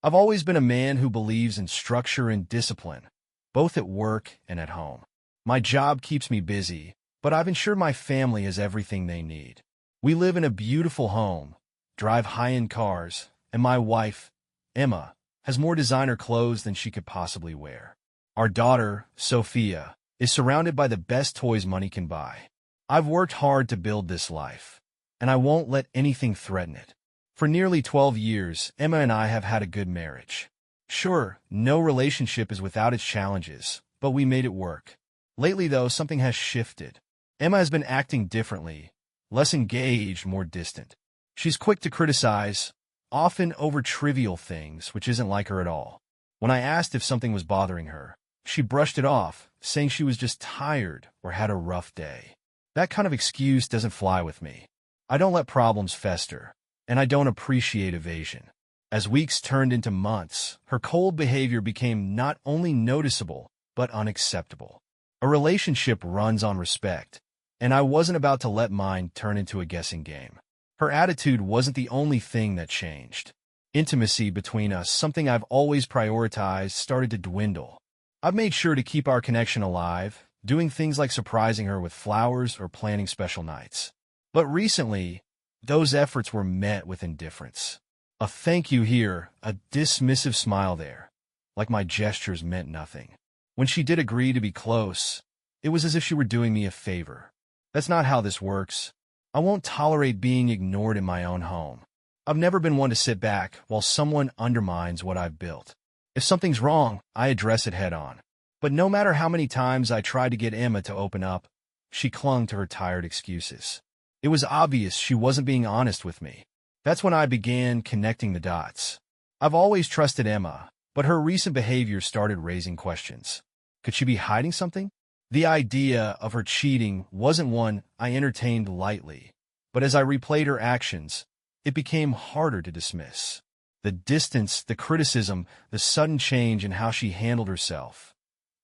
I've always been a man who believes in structure and discipline, both at work and at home. My job keeps me busy, but I've ensured my family has everything they need. We live in a beautiful home, drive high-end cars, and my wife, Emma, has more designer clothes than she could possibly wear. Our daughter, Sophia, is surrounded by the best toys money can buy. I've worked hard to build this life, and I won't let anything threaten it. For nearly 12 years, Emma and I have had a good marriage. Sure, no relationship is without its challenges, but we made it work. Lately, though, something has shifted. Emma has been acting differently, less engaged, more distant. She's quick to criticize, often over trivial things, which isn't like her at all. When I asked if something was bothering her, she brushed it off, saying she was just tired or had a rough day. That kind of excuse doesn't fly with me. I don't let problems fester, and I don't appreciate evasion. As weeks turned into months, her cold behavior became not only noticeable, but unacceptable. A relationship runs on respect, and I wasn't about to let mine turn into a guessing game. Her attitude wasn't the only thing that changed. Intimacy between us, something I've always prioritized, started to dwindle. I've made sure to keep our connection alive, doing things like surprising her with flowers or planning special nights. But recently, those efforts were met with indifference. A thank you here, a dismissive smile there, like my gestures meant nothing. When she did agree to be close, it was as if she were doing me a favor. That's not how this works. I won't tolerate being ignored in my own home. I've never been one to sit back while someone undermines what I've built. If something's wrong, I address it head on. But no matter how many times I tried to get Emma to open up, she clung to her tired excuses. It was obvious she wasn't being honest with me. That's when I began connecting the dots. I've always trusted Emma, but her recent behavior started raising questions. Could she be hiding something? The idea of her cheating wasn't one I entertained lightly, but as I replayed her actions, it became harder to dismiss. The distance, the criticism, the sudden change in how she handled herself.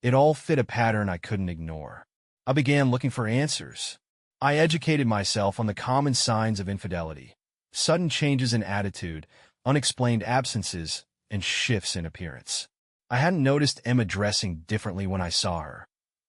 It all fit a pattern I couldn't ignore. I began looking for answers. I educated myself on the common signs of infidelity, sudden changes in attitude, unexplained absences, and shifts in appearance. I hadn't noticed Emma dressing differently when I saw her.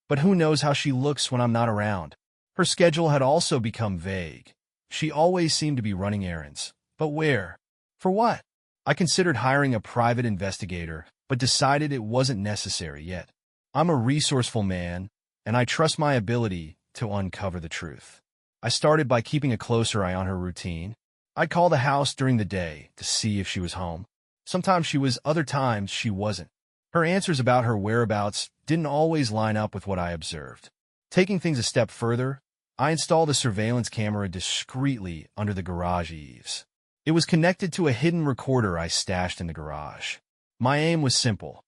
But who knows how she looks when I'm not around? Her schedule had also become vague. She always seemed to be running errands. But where? For what? I considered hiring a private investigator, but decided it wasn't necessary yet. I'm a resourceful man, and I trust my ability to uncover the truth. I started by keeping a closer eye on her routine. I'd call the house during the day to see if she was home. Sometimes she was, other times she wasn't. Her answers about her whereabouts didn't always line up with what I observed. Taking things a step further, I installed a surveillance camera discreetly under the garage eaves. It was connected to a hidden recorder I stashed in the garage. My aim was simple: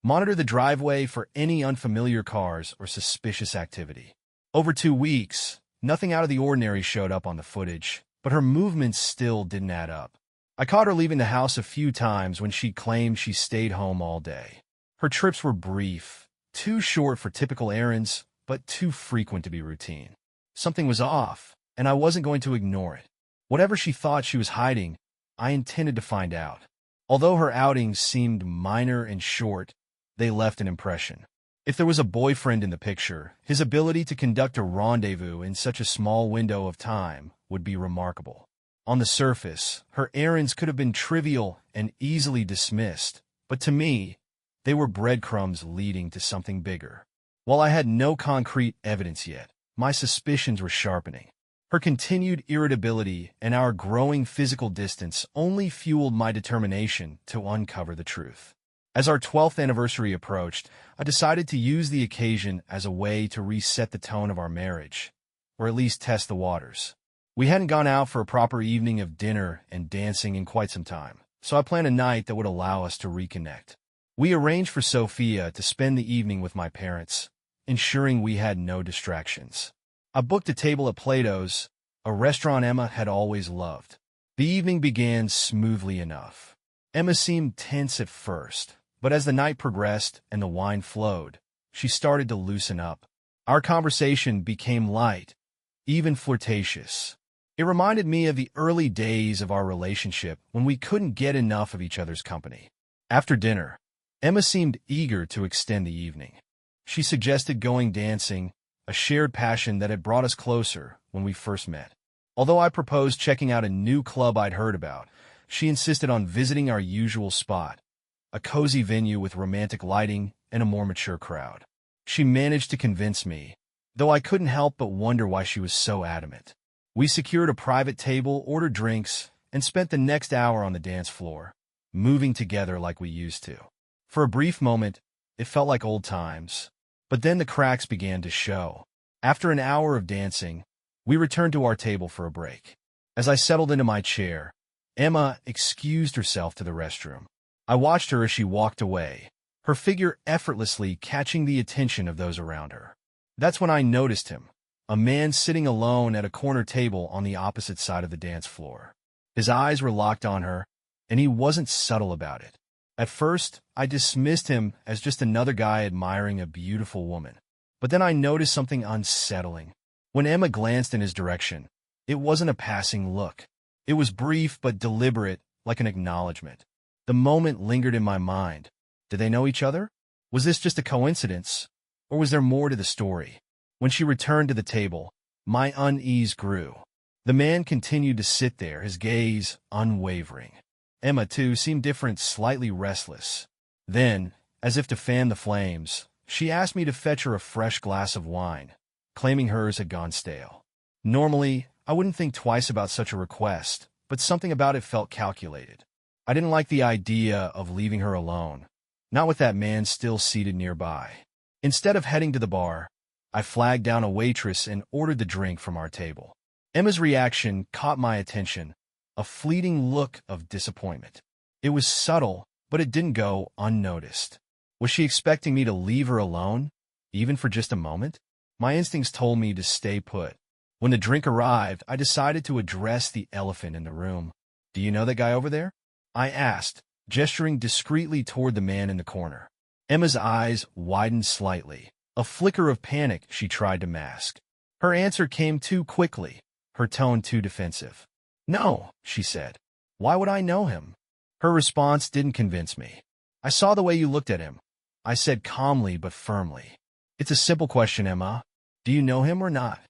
monitor the driveway for any unfamiliar cars or suspicious activity. Over 2 weeks, nothing out of the ordinary showed up on the footage, but her movements still didn't add up. I caught her leaving the house a few times when she claimed she stayed home all day. Her trips were brief, too short for typical errands, but too frequent to be routine. Something was off, and I wasn't going to ignore it. Whatever she thought she was hiding, I intended to find out. Although her outings seemed minor and short, they left an impression. If there was a boyfriend in the picture, his ability to conduct a rendezvous in such a small window of time would be remarkable. On the surface, her errands could have been trivial and easily dismissed, but to me, they were breadcrumbs leading to something bigger. While I had no concrete evidence yet, my suspicions were sharpening. Her continued irritability and our growing physical distance only fueled my determination to uncover the truth. As our 12th anniversary approached, I decided to use the occasion as a way to reset the tone of our marriage, or at least test the waters. We hadn't gone out for a proper evening of dinner and dancing in quite some time, so I planned a night that would allow us to reconnect. We arranged for Sophia to spend the evening with my parents, ensuring we had no distractions. I booked a table at Plato's, a restaurant Emma had always loved. The evening began smoothly enough. Emma seemed tense at first, but as the night progressed and the wine flowed, she started to loosen up. Our conversation became light, even flirtatious. It reminded me of the early days of our relationship when we couldn't get enough of each other's company. After dinner, Emma seemed eager to extend the evening. She suggested going dancing, a shared passion that had brought us closer when we first met. Although I proposed checking out a new club I'd heard about, she insisted on visiting our usual spot, a cozy venue with romantic lighting and a more mature crowd. She managed to convince me, though I couldn't help but wonder why she was so adamant. We secured a private table, ordered drinks, and spent the next hour on the dance floor, moving together like we used to. For a brief moment, it felt like old times, but then the cracks began to show. After an hour of dancing, we returned to our table for a break. As I settled into my chair, Emma excused herself to the restroom. I watched her as she walked away, her figure effortlessly catching the attention of those around her. That's when I noticed him, a man sitting alone at a corner table on the opposite side of the dance floor. His eyes were locked on her, and he wasn't subtle about it. At first, I dismissed him as just another guy admiring a beautiful woman. But then I noticed something unsettling. When Emma glanced in his direction, it wasn't a passing look. It was brief but deliberate, like an acknowledgement. The moment lingered in my mind. Did they know each other? Was this just a coincidence? Or was there more to the story? When she returned to the table, my unease grew. The man continued to sit there, his gaze unwavering. Emma, too, seemed different, slightly restless. Then, as if to fan the flames, she asked me to fetch her a fresh glass of wine, claiming hers had gone stale. Normally, I wouldn't think twice about such a request, but something about it felt calculated. I didn't like the idea of leaving her alone, not with that man still seated nearby. Instead of heading to the bar, I flagged down a waitress and ordered the drink from our table. Emma's reaction caught my attention, a fleeting look of disappointment. It was subtle, but it didn't go unnoticed. Was she expecting me to leave her alone, even for just a moment? My instincts told me to stay put. When the drink arrived, I decided to address the elephant in the room. "Do you know that guy over there?" I asked, gesturing discreetly toward the man in the corner. Emma's eyes widened slightly, a flicker of panic she tried to mask. Her answer came too quickly, her tone too defensive. "No," she said. "Why would I know him?" Her response didn't convince me. "I saw the way you looked at him," I said calmly but firmly. "It's a simple question, Emma. Do you know him or not?"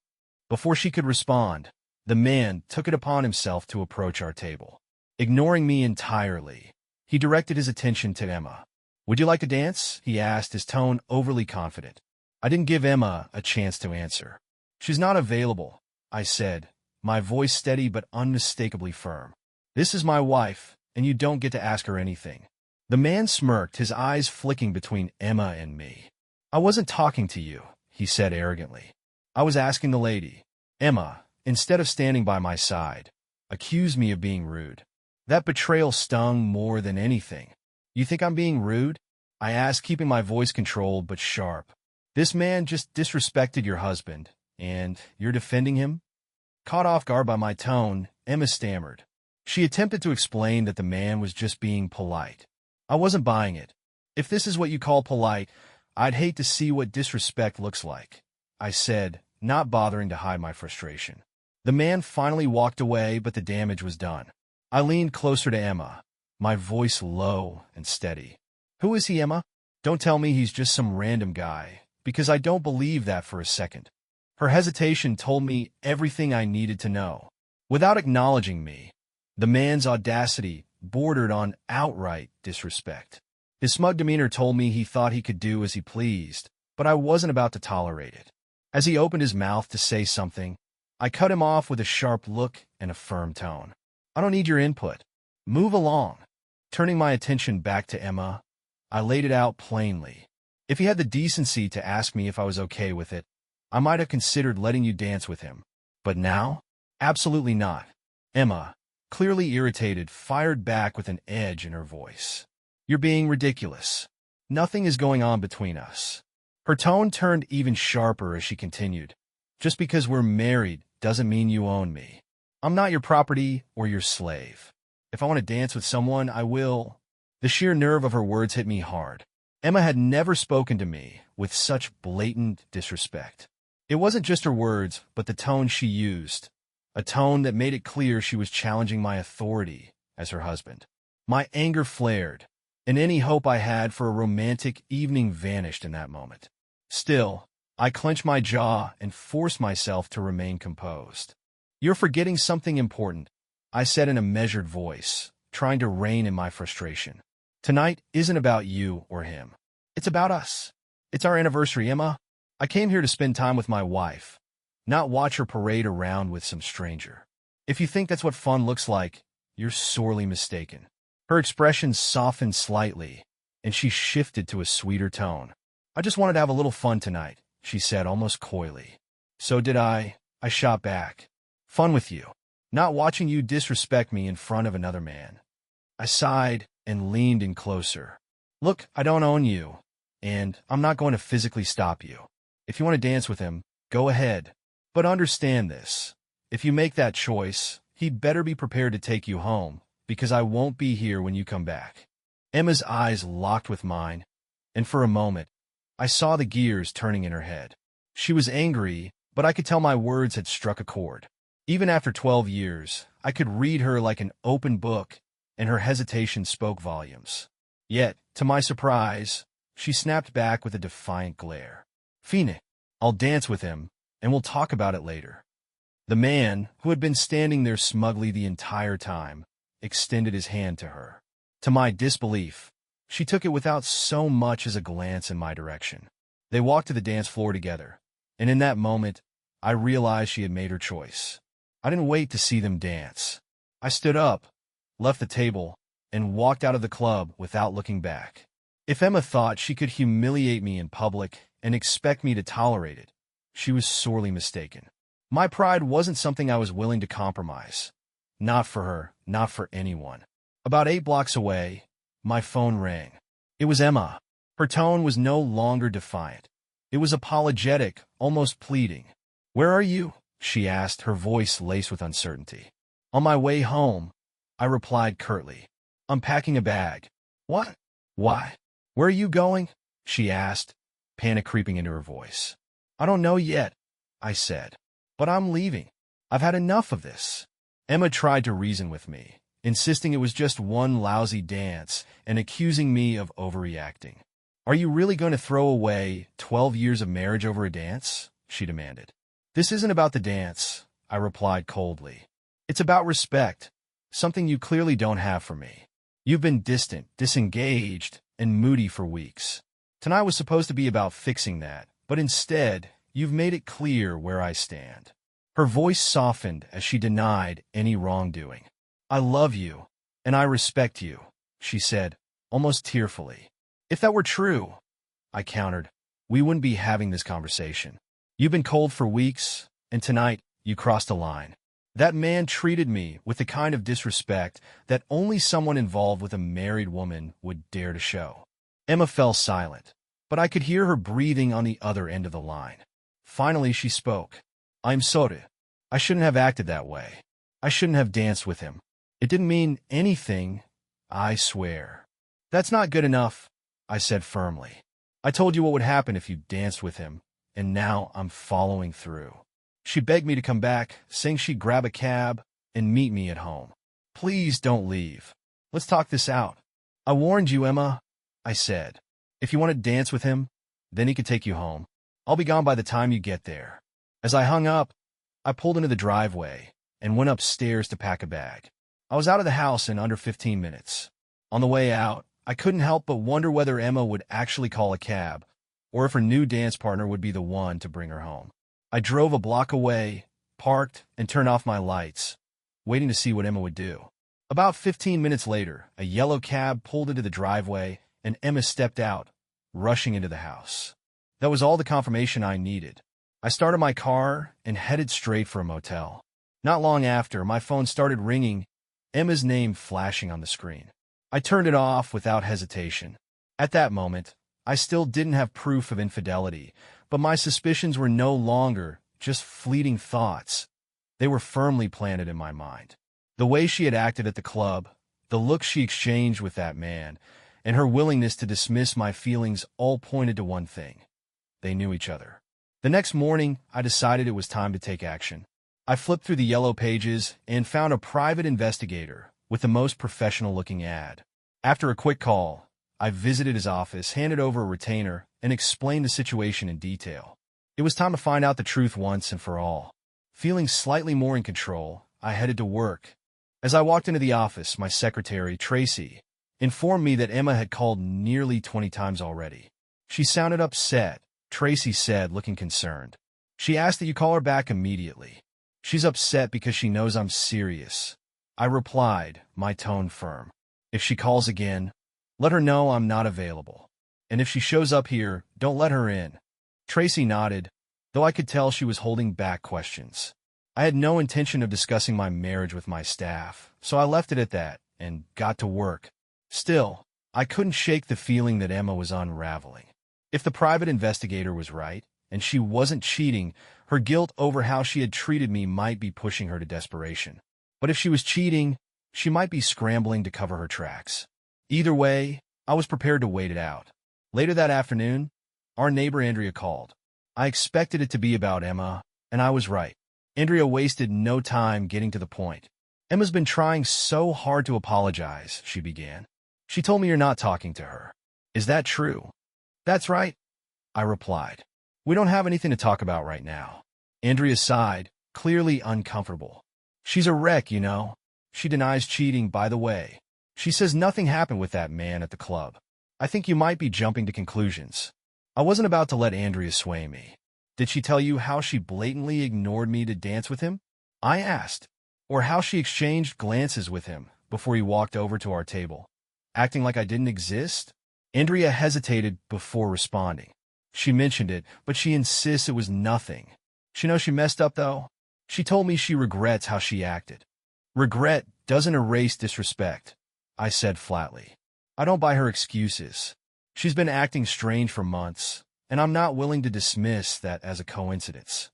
Before she could respond, the man took it upon himself to approach our table. Ignoring me entirely, he directed his attention to Emma. "Would you like to dance?" he asked, his tone overly confident. I didn't give Emma a chance to answer. "She's not available," I said, my voice steady but unmistakably firm. "This is my wife, and you don't get to ask her anything." The man smirked, his eyes flicking between Emma and me. "I wasn't talking to you," he said arrogantly. "I was asking the lady." Emma, instead of standing by my side, accused me of being rude. That betrayal stung more than anything. "You think I'm being rude?" I asked, keeping my voice controlled but sharp. "This man just disrespected your husband, and you're defending him?" Caught off guard by my tone, Emma stammered. She attempted to explain that the man was just being polite. I wasn't buying it. "If this is what you call polite, I'd hate to see what disrespect looks like," I said, not bothering to hide my frustration. The man finally walked away, but the damage was done. I leaned closer to Emma, my voice low and steady. "Who is he, Emma? Don't tell me he's just some random guy, because I don't believe that for a second." Her hesitation told me everything I needed to know. Without acknowledging me, the man's audacity bordered on outright disrespect. His smug demeanor told me he thought he could do as he pleased, but I wasn't about to tolerate it. As he opened his mouth to say something, I cut him off with a sharp look and a firm tone. "I don't need your input. Move along." Turning my attention back to Emma, I laid it out plainly. "If he had the decency to ask me if I was okay with it, I might have considered letting you dance with him. But now? Absolutely not." Emma, clearly irritated, fired back with an edge in her voice. "You're being ridiculous. Nothing is going on between us." Her tone turned even sharper as she continued. "Just because we're married doesn't mean you own me. I'm not your property or your slave. If I want to dance with someone, I will." The sheer nerve of her words hit me hard. Emma had never spoken to me with such blatant disrespect. It wasn't just her words, but the tone she used, a tone that made it clear she was challenging my authority as her husband. My anger flared. and any hope I had for a romantic evening vanished in that moment. Still, I clenched my jaw and forced myself to remain composed. "You're forgetting something important," I said in a measured voice, trying to rein in my frustration. "Tonight isn't about you or him. It's about us. It's our anniversary, Emma. I came here to spend time with my wife, not watch her parade around with some stranger. If you think that's what fun looks like, you're sorely mistaken." Her expression softened slightly, and she shifted to a sweeter tone. "I just wanted to have a little fun tonight," she said almost coyly. "So did I shot back. "Fun with you. Not watching you disrespect me in front of another man." I sighed and leaned in closer. "Look, I don't own you, and I'm not going to physically stop you. If you want to dance with him, go ahead. But understand this. If you make that choice, he'd better be prepared to take you home, because I won't be here when you come back." Emma's eyes locked with mine, and for a moment, I saw the gears turning in her head. She was angry, but I could tell my words had struck a chord. Even after 12 years, I could read her like an open book, and her hesitation spoke volumes. Yet, to my surprise, she snapped back with a defiant glare. "Fine, I'll dance with him, and we'll talk about it later." The man, who had been standing there smugly the entire time, extended his hand to her. To my disbelief, she took it without so much as a glance in my direction. They walked to the dance floor together, and in that moment, I realized she had made her choice. I didn't wait to see them dance. I stood up, left the table, and walked out of the club without looking back. If Emma thought she could humiliate me in public and expect me to tolerate it, she was sorely mistaken. My pride wasn't something I was willing to compromise. Not for her, not for anyone. About 8 blocks away, my phone rang. It was Emma. Her tone was no longer defiant. It was apologetic, almost pleading. "Where are you?" she asked, her voice laced with uncertainty. "On my way home," I replied curtly. "I'm packing a bag." "What? Why? Where are you going?" she asked, panic creeping into her voice. "I don't know yet," I said. "But I'm leaving. I've had enough of this." Emma tried to reason with me, insisting it was just one lousy dance and accusing me of overreacting. "Are you really going to throw away 12 years of marriage over a dance?" she demanded. "This isn't about the dance," I replied coldly. "It's about respect, something you clearly don't have for me. You've been distant, disengaged, and moody for weeks. Tonight was supposed to be about fixing that, but instead, you've made it clear where I stand." Her voice softened as she denied any wrongdoing. "I love you, and I respect you," she said, almost tearfully. "If that were true," I countered, "we wouldn't be having this conversation. You've been cold for weeks, and tonight you crossed a line. That man treated me with the kind of disrespect that only someone involved with a married woman would dare to show." Emma fell silent, but I could hear her breathing on the other end of the line. Finally, she spoke. "I'm sorry. I shouldn't have acted that way. I shouldn't have danced with him. It didn't mean anything, I swear." "That's not good enough," I said firmly. "I told you what would happen if you danced with him, and now I'm following through." She begged me to come back, saying she'd grab a cab and meet me at home. "Please don't leave. Let's talk this out." "I warned you, Emma," I said. "If you want to dance with him, then he could take you home. I'll be gone by the time you get there." As I hung up, I pulled into the driveway and went upstairs to pack a bag. I was out of the house in under 15 minutes. On the way out, I couldn't help but wonder whether Emma would actually call a cab, or if her new dance partner would be the one to bring her home. I drove a block away, parked, and turned off my lights, waiting to see what Emma would do. About 15 minutes later, a yellow cab pulled into the driveway, and Emma stepped out, rushing into the house. That was all the confirmation I needed. I started my car and headed straight for a motel. Not long after, my phone started ringing, Emma's name flashing on the screen. I turned it off without hesitation. At that moment, I still didn't have proof of infidelity, but my suspicions were no longer just fleeting thoughts. They were firmly planted in my mind. The way she had acted at the club, the look she exchanged with that man, and her willingness to dismiss my feelings all pointed to one thing. They knew each other. The next morning, I decided it was time to take action. I flipped through the yellow pages and found a private investigator with the most professional-looking ad. After a quick call, I visited his office, handed over a retainer, and explained the situation in detail. It was time to find out the truth once and for all. Feeling slightly more in control, I headed to work. As I walked into the office, my secretary, Tracy, informed me that Emma had called nearly 20 times already. She sounded upset, Tracy said, looking concerned. She asked that you call her back immediately. She's upset because she knows I'm serious. I replied, my tone firm. If she calls again, let her know I'm not available. And if she shows up here, don't let her in. Tracy nodded, though I could tell she was holding back questions. I had no intention of discussing my marriage with my staff, so I left it at that and got to work. Still, I couldn't shake the feeling that Emma was unraveling. If the private investigator was right, and she wasn't cheating, her guilt over how she had treated me might be pushing her to desperation. But if she was cheating, she might be scrambling to cover her tracks. Either way, I was prepared to wait it out. Later that afternoon, our neighbor Andrea called. I expected it to be about Emma, and I was right. Andrea wasted no time getting to the point. Emma's been trying so hard to apologize, she began. She told me you're not talking to her. Is that true? That's right, I replied. We don't have anything to talk about right now. Andrea sighed, clearly uncomfortable. She's a wreck, you know. She denies cheating, by the way. She says nothing happened with that man at the club. I think you might be jumping to conclusions. I wasn't about to let Andrea sway me. Did she tell you how she blatantly ignored me to dance with him? I asked. Or how she exchanged glances with him before he walked over to our table, acting like I didn't exist? Andrea hesitated before responding. She mentioned it, but she insists it was nothing. She knows she messed up, though. She told me she regrets how she acted. Regret doesn't erase disrespect, I said flatly. I don't buy her excuses. She's been acting strange for months, and I'm not willing to dismiss that as a coincidence.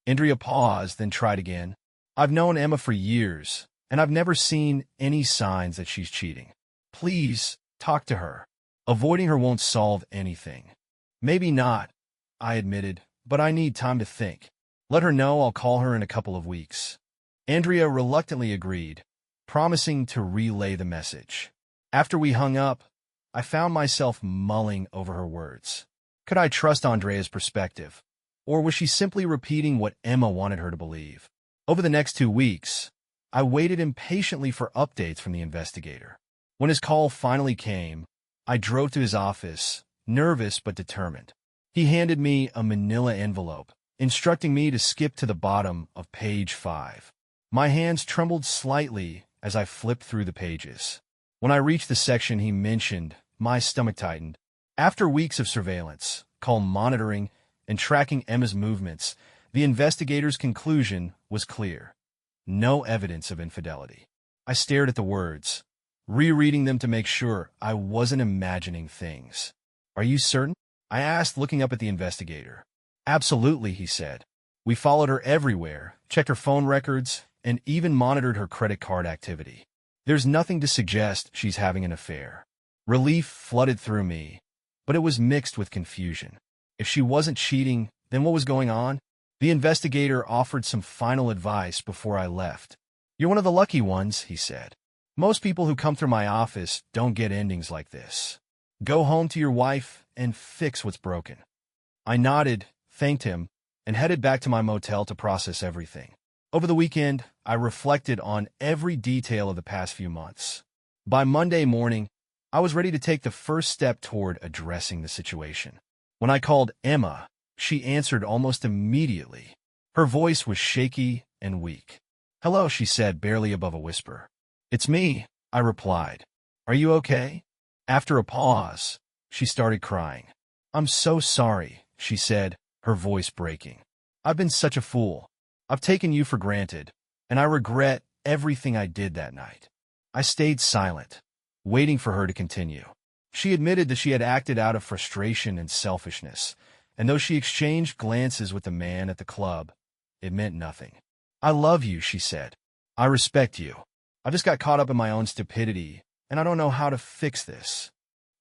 Andrea paused, then tried again. I've known Emma for years, and I've never seen any signs that she's cheating. Please, talk to her. Avoiding her won't solve anything. Maybe not, I admitted, but I need time to think. Let her know I'll call her in a couple of weeks. Andrea reluctantly agreed, promising to relay the message. After we hung up, I found myself mulling over her words. Could I trust Andrea's perspective? Or was she simply repeating what Emma wanted her to believe? Over the next 2 weeks, I waited impatiently for updates from the investigator. When his call finally came, I drove to his office, nervous but determined. He handed me a manila envelope, instructing me to skip to the bottom of page 5. My hands trembled slightly as I flipped through the pages. When I reached the section he mentioned, my stomach tightened. After weeks of surveillance, call monitoring, and tracking Emma's movements, the investigator's conclusion was clear. No evidence of infidelity. I stared at the words, rereading them to make sure I wasn't imagining things. Are you certain? I asked, looking up at the investigator. Absolutely, he said. We followed her everywhere, checked her phone records, and even monitored her credit card activity. There's nothing to suggest she's having an affair. Relief flooded through me, but it was mixed with confusion. If she wasn't cheating, then what was going on? The investigator offered some final advice before I left. You're one of the lucky ones, he said. Most people who come through my office don't get endings like this. Go home to your wife and fix what's broken. I nodded, thanked him, and headed back to my motel to process everything. Over the weekend, I reflected on every detail of the past few months. By Monday morning, I was ready to take the first step toward addressing the situation. When I called Emma, she answered almost immediately. Her voice was shaky and weak. Hello, she said, barely above a whisper. It's me, I replied. Are you okay? After a pause, she started crying. I'm so sorry, she said, her voice breaking. I've been such a fool. I've taken you for granted, and I regret everything I did that night. I stayed silent, waiting for her to continue. She admitted that she had acted out of frustration and selfishness, and though she exchanged glances with the man at the club, it meant nothing. I love you, she said. I respect you. I just got caught up in my own stupidity, and I don't know how to fix this.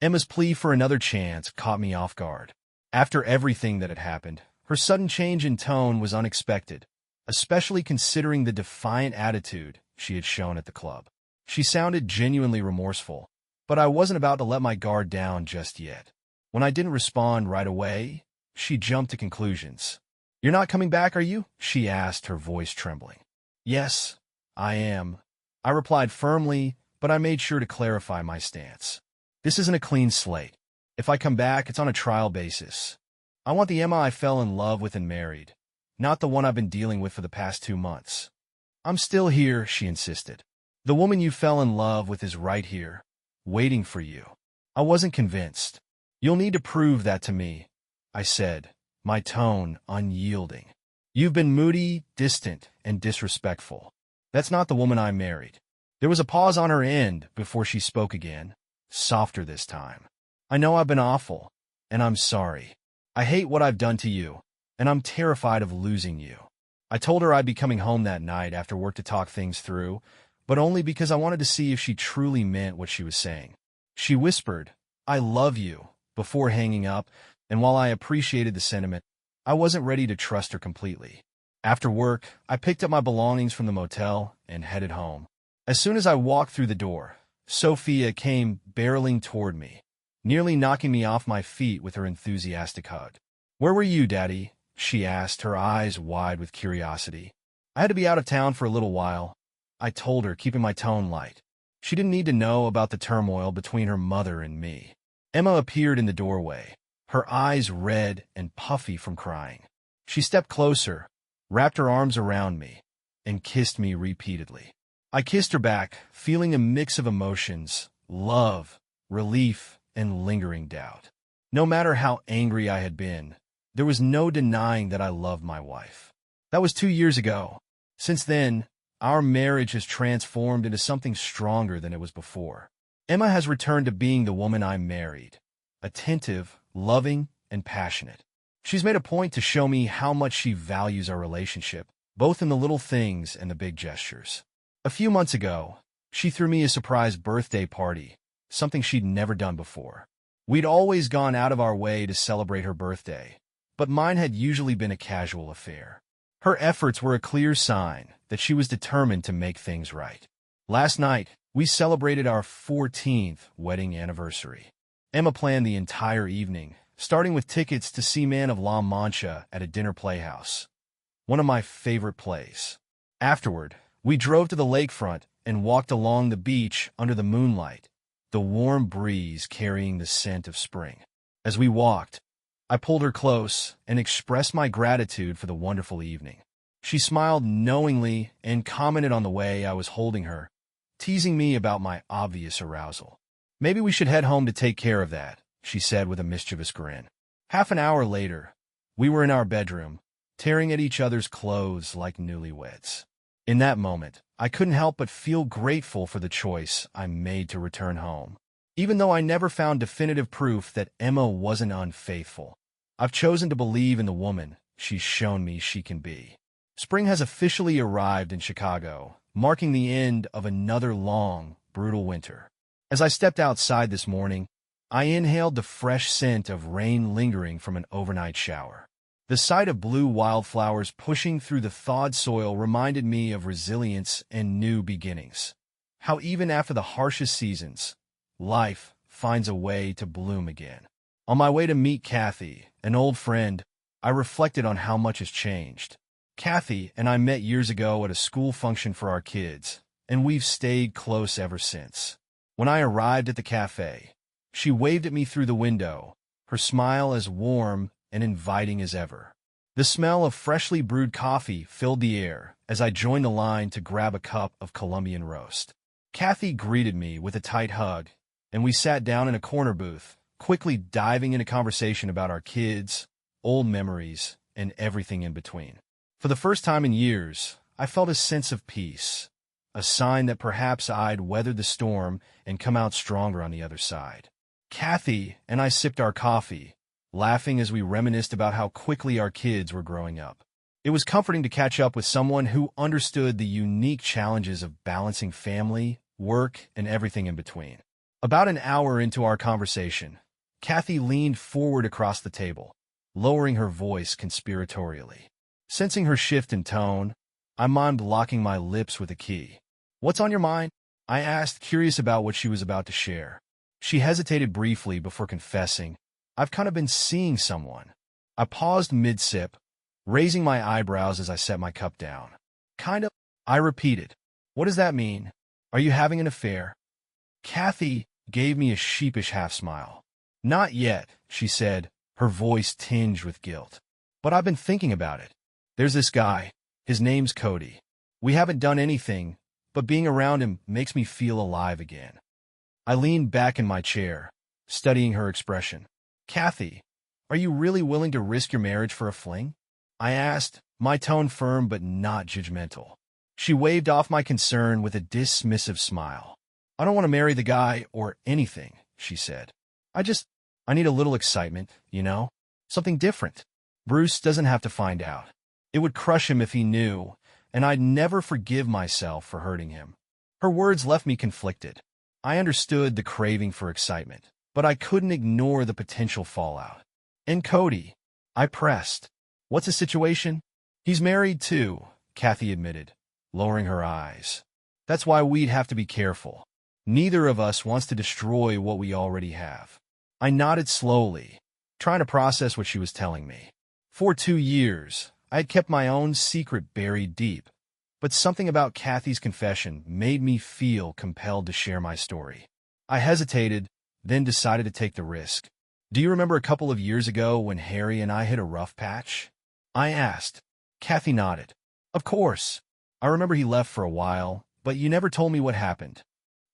Emma's plea for another chance caught me off guard. After everything that had happened, her sudden change in tone was unexpected, especially considering the defiant attitude she had shown at the club. She sounded genuinely remorseful, but I wasn't about to let my guard down just yet. When I didn't respond right away, she jumped to conclusions. "You're not coming back, are you?" she asked, her voice trembling. "Yes, I am," I replied firmly, but I made sure to clarify my stance. "This isn't a clean slate. If I come back, it's on a trial basis. I want the Emma I fell in love with and married, not the one I've been dealing with for the past 2 months." "I'm still here," she insisted. "The woman you fell in love with is right here, waiting for you." I wasn't convinced. "You'll need to prove that to me," I said, my tone unyielding. "You've been moody, distant, and disrespectful. That's not the woman I married." There was a pause on her end before she spoke again, softer this time. "I know I've been awful, and I'm sorry. I hate what I've done to you, and I'm terrified of losing you." I told her I'd be coming home that night after work to talk things through, but only because I wanted to see if she truly meant what she was saying. She whispered, "I love you," before hanging up, and while I appreciated the sentiment, I wasn't ready to trust her completely. After work, I picked up my belongings from the motel and headed home. As soon as I walked through the door, Sophia came barreling toward me, nearly knocking me off my feet with her enthusiastic hug. "Where were you, Daddy?" she asked, her eyes wide with curiosity. "I had to be out of town for a little while," I told her, keeping my tone light. She didn't need to know about the turmoil between her mother and me. Emma appeared in the doorway, her eyes red and puffy from crying. She stepped closer, wrapped her arms around me, and kissed me repeatedly. I kissed her back, feeling a mix of emotions, love, relief, and lingering doubt. No matter how angry I had been, there was no denying that I loved my wife. That was 2 years ago. Since then, our marriage has transformed into something stronger than it was before. Emma has returned to being the woman I married, attentive, loving, and passionate. She's made a point to show me how much she values our relationship, both in the little things and the big gestures. A few months ago, she threw me a surprise birthday party, something she'd never done before. We'd always gone out of our way to celebrate her birthday, but mine had usually been a casual affair. Her efforts were a clear sign that she was determined to make things right. Last night, we celebrated our 14th wedding anniversary. Emma planned the entire evening, starting with tickets to see Man of La Mancha at a dinner playhouse, one of my favorite plays. Afterward, we drove to the lakefront and walked along the beach under the moonlight, the warm breeze carrying the scent of spring. As we walked, I pulled her close and expressed my gratitude for the wonderful evening. She smiled knowingly and commented on the way I was holding her, teasing me about my obvious arousal. "Maybe we should head home to take care of that," she said with a mischievous grin. Half an hour later, we were in our bedroom, tearing at each other's clothes like newlyweds. In that moment, I couldn't help but feel grateful for the choice I made to return home. Even though I never found definitive proof that Emma wasn't unfaithful, I've chosen to believe in the woman she's shown me she can be. Spring has officially arrived in Chicago, marking the end of another long, brutal winter. As I stepped outside this morning, I inhaled the fresh scent of rain lingering from an overnight shower. The sight of blue wildflowers pushing through the thawed soil reminded me of resilience and new beginnings. How even after the harshest seasons, life finds a way to bloom again. On my way to meet Kathy, an old friend, I reflected on how much has changed. Kathy and I met years ago at a school function for our kids, and we've stayed close ever since. When I arrived at the cafe, she waved at me through the window, her smile as warm and inviting as ever. The smell of freshly brewed coffee filled the air as I joined the line to grab a cup of Colombian roast. Kathy greeted me with a tight hug, and we sat down in a corner booth, quickly diving into conversation about our kids, old memories, and everything in between. For the first time in years, I felt a sense of peace, a sign that perhaps I'd weathered the storm and come out stronger on the other side. Kathy and I sipped our coffee, laughing as we reminisced about how quickly our kids were growing up. It was comforting to catch up with someone who understood the unique challenges of balancing family, work, and everything in between. About an hour into our conversation, Kathy leaned forward across the table, lowering her voice conspiratorially. Sensing her shift in tone, I mimed locking my lips with a key. "What's on your mind?" I asked, curious about what she was about to share. She hesitated briefly before confessing, I've kind of been seeing someone. I paused mid-sip, raising my eyebrows as I set my cup down. Kind of, I repeated. What does that mean? Are you having an affair? Kathy gave me a sheepish half-smile. Not yet, she said, her voice tinged with guilt. But I've been thinking about it. There's this guy. His name's Cody. We haven't done anything, but being around him makes me feel alive again. I leaned back in my chair, studying her expression. Kathy, are you really willing to risk your marriage for a fling? I asked, my tone firm but not judgmental. She waved off my concern with a dismissive smile. I don't want to marry the guy or anything, she said. I need a little excitement, you know? Something different. Bruce doesn't have to find out. It would crush him if he knew, and I'd never forgive myself for hurting him. Her words left me conflicted. I understood the craving for excitement, but I couldn't ignore the potential fallout. And Cody, I pressed. What's the situation? He's married too, Kathy admitted, lowering her eyes. That's why we'd have to be careful. Neither of us wants to destroy what we already have. I nodded slowly, trying to process what she was telling me. For 2 years, I had kept my own secret buried deep, but something about Kathy's confession made me feel compelled to share my story. I hesitated, then decided to take the risk. Do you remember a couple of years ago when Harry and I hit a rough patch? I asked. Kathy nodded. Of course. I remember he left for a while, but you never told me what happened.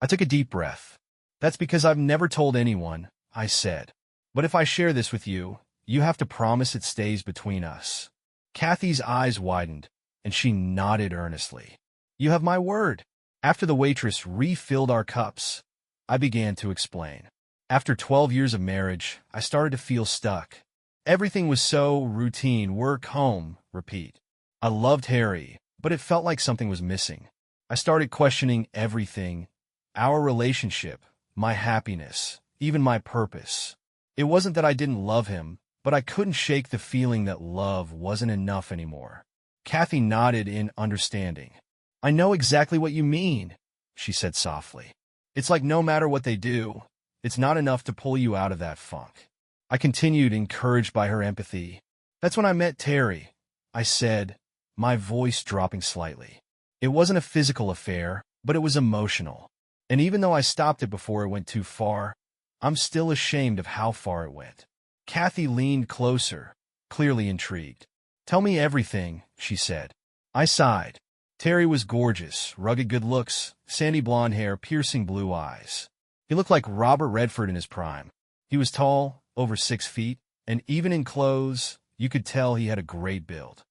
I took a deep breath. That's because I've never told anyone, I said. But if I share this with you, you have to promise it stays between us. Kathy's eyes widened, and she nodded earnestly. You have my word. After the waitress refilled our cups, I began to explain. After 12 years of marriage, I started to feel stuck. Everything was so routine, work, home, repeat. I loved Harry, but it felt like something was missing. I started questioning everything, our relationship, my happiness, even my purpose. It wasn't that I didn't love him, but I couldn't shake the feeling that love wasn't enough anymore. Kathy nodded in understanding. I know exactly what you mean, she said softly. It's like no matter what they do, it's not enough to pull you out of that funk. I continued, encouraged by her empathy. That's when I met Terry, I said, my voice dropping slightly. It wasn't a physical affair, but it was emotional. And even though I stopped it before it went too far, I'm still ashamed of how far it went. Kathy leaned closer, clearly intrigued. Tell me everything, she said. I sighed. Terry was gorgeous, rugged good looks, sandy blonde hair, piercing blue eyes. He looked like Robert Redford in his prime. He was tall, over 6 feet, and even in clothes, you could tell he had a great build.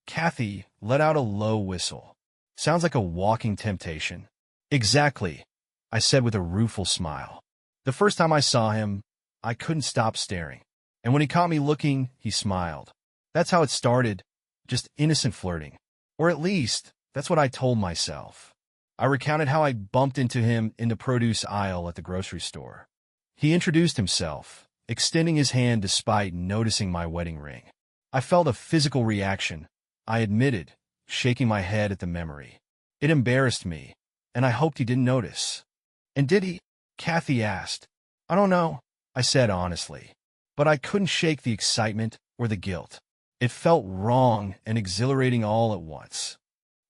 Kathy let out a low whistle. Sounds like a walking temptation. Exactly, I said with a rueful smile. The first time I saw him, I couldn't stop staring. And when he caught me looking, he smiled. That's how it started, just innocent flirting. Or at least, that's what I told myself. I recounted how I bumped into him in the produce aisle at the grocery store. He introduced himself, extending his hand despite noticing my wedding ring. I felt a physical reaction, I admitted, shaking my head at the memory. It embarrassed me, and I hoped he didn't notice. And did he? Kathy asked. I don't know, I said honestly. But I couldn't shake the excitement or the guilt. It felt wrong and exhilarating all at once.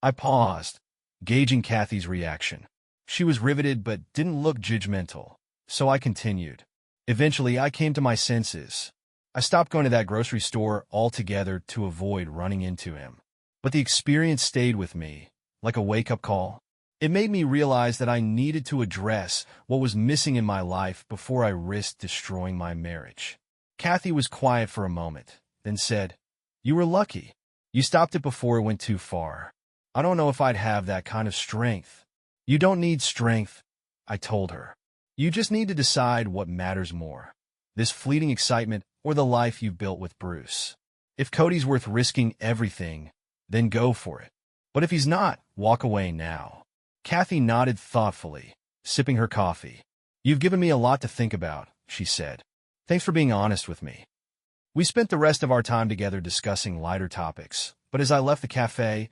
I paused, gauging Kathy's reaction. She was riveted but didn't look judgmental, so I continued. Eventually, I came to my senses. I stopped going to that grocery store altogether to avoid running into him. But the experience stayed with me, like a wake-up call. It made me realize that I needed to address what was missing in my life before I risked destroying my marriage. Kathy was quiet for a moment, then said, You were lucky. You stopped it before it went too far. I don't know if I'd have that kind of strength. You don't need strength, I told her. You just need to decide what matters more. This fleeting excitement or the life you've built with Bruce. If Cody's worth risking everything, then go for it. But if he's not, walk away now. Kathy nodded thoughtfully, sipping her coffee. You've given me a lot to think about, she said. Thanks for being honest with me. We spent the rest of our time together discussing lighter topics, but as I left the cafe,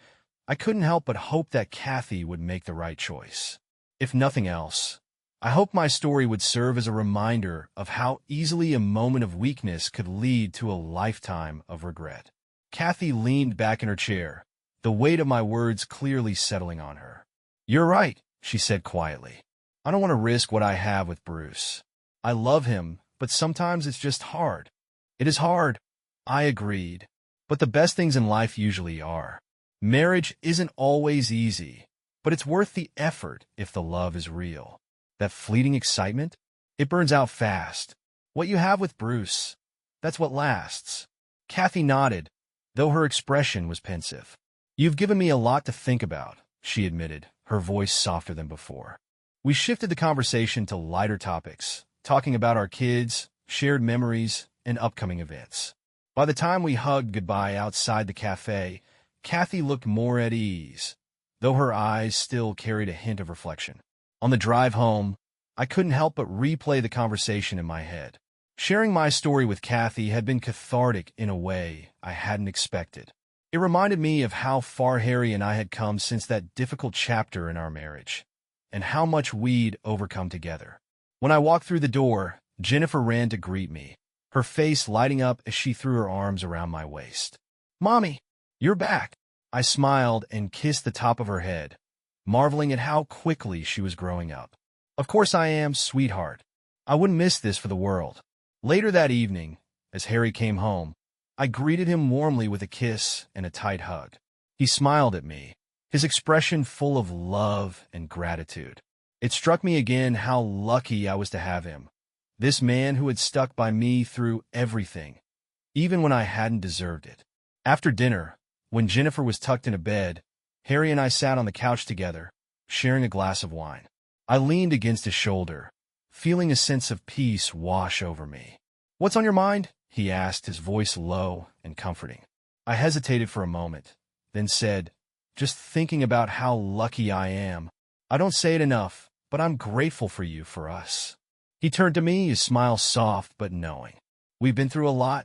I couldn't help but hope that Kathy would make the right choice. If nothing else, I hoped my story would serve as a reminder of how easily a moment of weakness could lead to a lifetime of regret. Kathy leaned back in her chair, the weight of my words clearly settling on her. "You're right," she said quietly. "I don't want to risk what I have with Bruce. I love him, but sometimes it's just hard." "It is hard," I agreed. "But the best things in life usually are. Marriage isn't always easy, but it's worth the effort if the love is real. That fleeting excitement, it burns out fast. What you have with Bruce, that's what lasts." Kathy nodded, though her expression was pensive. "You've given me a lot to think about," she admitted, her voice softer than before. We shifted the conversation to lighter topics, talking about our kids, shared memories, and upcoming events. By the time we hugged goodbye outside the cafe, Kathy looked more at ease, though her eyes still carried a hint of reflection. On the drive home, I couldn't help but replay the conversation in my head. Sharing my story with Kathy had been cathartic in a way I hadn't expected. It reminded me of how far Harry and I had come since that difficult chapter in our marriage, and how much we'd overcome together. When I walked through the door, Jennifer ran to greet me, her face lighting up as she threw her arms around my waist. "Mommy, you're back." I smiled and kissed the top of her head, marveling at how quickly she was growing up. "Of course I am, sweetheart. I wouldn't miss this for the world." Later that evening, as Harry came home, I greeted him warmly with a kiss and a tight hug. He smiled at me, his expression full of love and gratitude. It struck me again how lucky I was to have him, this man who had stuck by me through everything, even when I hadn't deserved it. After dinner, when Jennifer was tucked into bed, Harry and I sat on the couch together, sharing a glass of wine. I leaned against his shoulder, feeling a sense of peace wash over me. "What's on your mind?" he asked, his voice low and comforting. I hesitated for a moment, then said, "Just thinking about how lucky I am. I don't say it enough, but I'm grateful for you, for us." He turned to me, his smile soft but knowing. "We've been through a lot,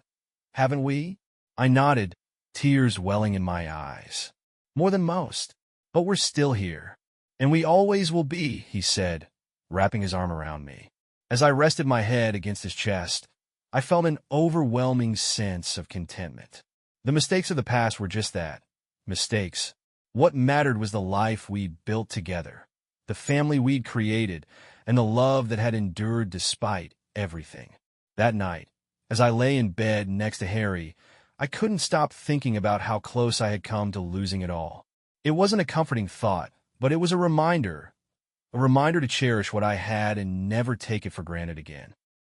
haven't we?" I nodded, tears welling in my eyes. "More than most, but we're still here. And we always will be," he said, wrapping his arm around me. As I rested my head against his chest, I felt an overwhelming sense of contentment. The mistakes of the past were just that, mistakes. What mattered was the life we'd built together, the family we'd created, and the love that had endured despite everything. That night, as I lay in bed next to Harry, I couldn't stop thinking about how close I had come to losing it all. It wasn't a comforting thought, but it was a reminder to cherish what I had and never take it for granted again.